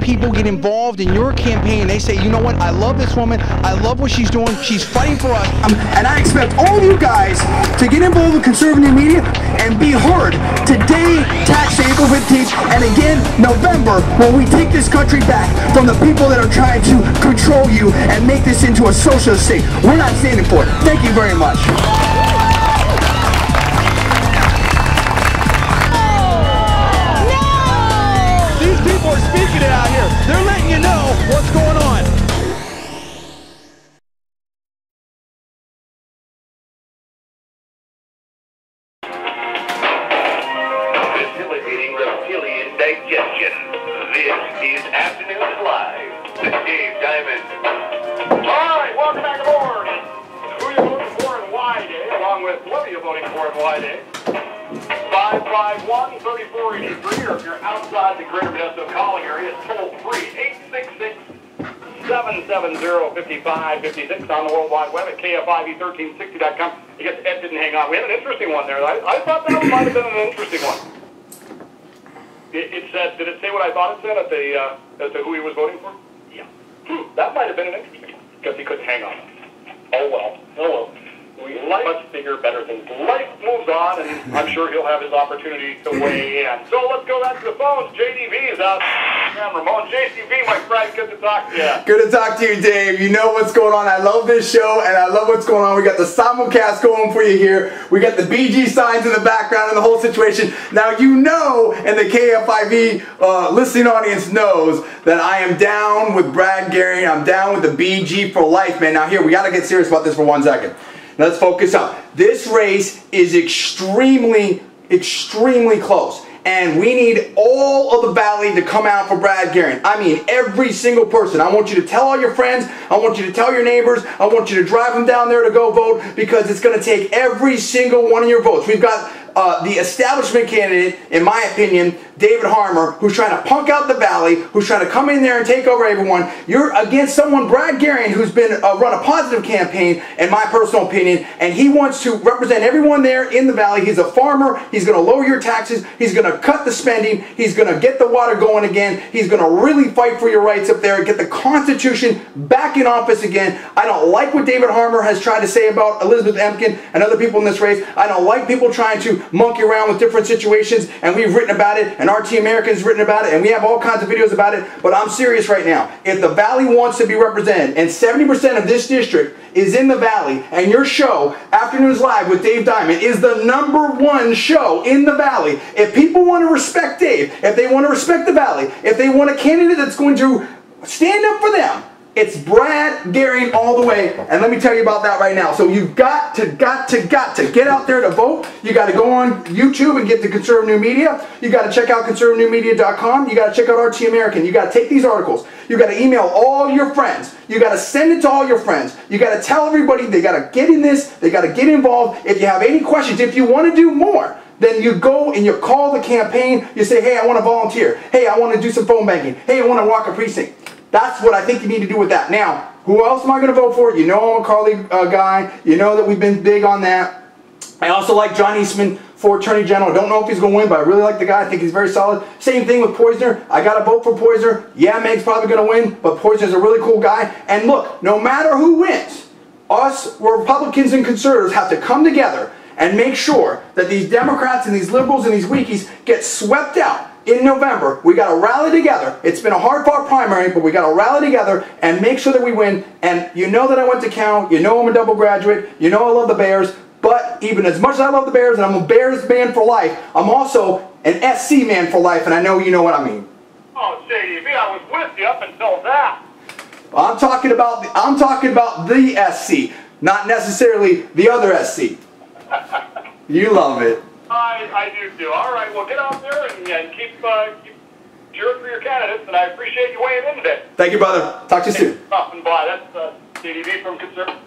people get involved in your campaign and they say, you know what, I love this woman, I love what she's doing, she's fighting for us. And I expect all of you guys to get involved with conservative media and be heard today, tax day, April 15th, and again, November, when we take this country back from the people that are trying to control you and make this into a socialist state. We're not standing for it. Thank you very much. These people are speaking it out here. They're letting you know what's going on. Facilitating reptilian digestion. This is Afternoons Live with Dave Diamond. All right, welcome back aboard. Who are you voting for and why, Dave? Along with what are you voting for and why, Dave? 551-3483, or if you're outside the greater Modesto calling area, it's toll free, 866-770-5556 on the World Wide Web at KFIV1360.com. I guess Ed didn't hang on. We had an interesting one there. I thought that might have been an interesting one. It said, did it say what I thought it said at the, as to who he was voting for? Yeah. That might have been an interesting one, because he couldn't hang on. Oh well. Much bigger, better things. Life moves on, and I'm sure he'll have his opportunity to weigh in. So let's go back to the phones. JDV is out. And Ramon, JDV, my friend, good to talk to you. Good to talk to you, Dave. You know what's going on. I love this show, and I love what's going on. We got the simulcast going for you here. We got the BG signs in the background and the whole situation. Now, you know, and the KFIV listening audience knows that I am down with Brad Gary. I'm down with the BG for life, man. Now, here, we got to get serious about this for 1 second. Let's focus up. This race is extremely close. And we need all of the Valley to come out for Brad Guerin. I mean, every single person. I want you to tell all your friends. I want you to tell your neighbors. I want you to drive them down there to go vote, because it's going to take every single one of your votes. We've got the establishment candidate, in my opinion, David Harmer, who's trying to punk out the Valley, who's trying to come in there and take over everyone. You're against someone, Brad Guerin, who's been run a positive campaign, in my personal opinion, and he wants to represent everyone there in the Valley. He's a farmer. He's going to lower your taxes. He's going to cut the spending. He's going to get the water going again. He's going to really fight for your rights up there, get the Constitution back in office again. I don't like what David Harmer has tried to say about Elizabeth Emkin and other people in this race. I don't like people trying to monkey around with different situations, and we've written about it, and RT American's written about it, and we have all kinds of videos about it. But I'm serious right now. If the Valley wants to be represented, and 70% of this district is in the Valley, and your show, Afternoons Live with Dave Diamond, is the #1 show in the Valley, if people want to respect Dave, if they want to respect the Valley, if they want a candidate that's going to stand up for them, it's Brad Guerin all the way, and let me tell you about that right now. So you've got to get out there to vote. You got to go on YouTube and get the Conservative New Media. You got to check out conservativenewmedia.com. You got to check out RT American. You got to take these articles. You got to email all your friends. You got to send it to all your friends. You got to tell everybody they got to get in this. They got to get involved. If you have any questions, if you want to do more, then you go and you call the campaign. You say, hey, I want to volunteer. Hey, I want to do some phone banking. Hey, I want to walk a precinct. That's what I think you need to do with that. Now, who else am I going to vote for? You know I'm a Carly guy. You know that we've been big on that. I also like John Eastman for Attorney General. I don't know if he's going to win, but I really like the guy. I think he's very solid. Same thing with Poizner. I got to vote for Poizner. Yeah, Meg's probably going to win, but Poizner's a really cool guy. And look, no matter who wins, us Republicans and conservatives have to come together and make sure that these Democrats and these liberals and these weakies get swept out. In November, we got to rally together. It's been a hard-fought primary, but we got to rally together and make sure that we win. And you know that I went to Cal. You know I'm a double graduate. You know I love the Bears. But even as much as I love the Bears, and I'm a Bears man for life, I'm also an SC man for life, and I know you know what I mean. Oh, JDV, I was with you up until that. I'm talking about the SC, not necessarily the other SC. You love it. I do too. All right, well, get out there and keep cheering for your candidates, and I appreciate you weighing in today. Thank you, brother. Talk to you soon. Stopping by. That's JDV from Conservative.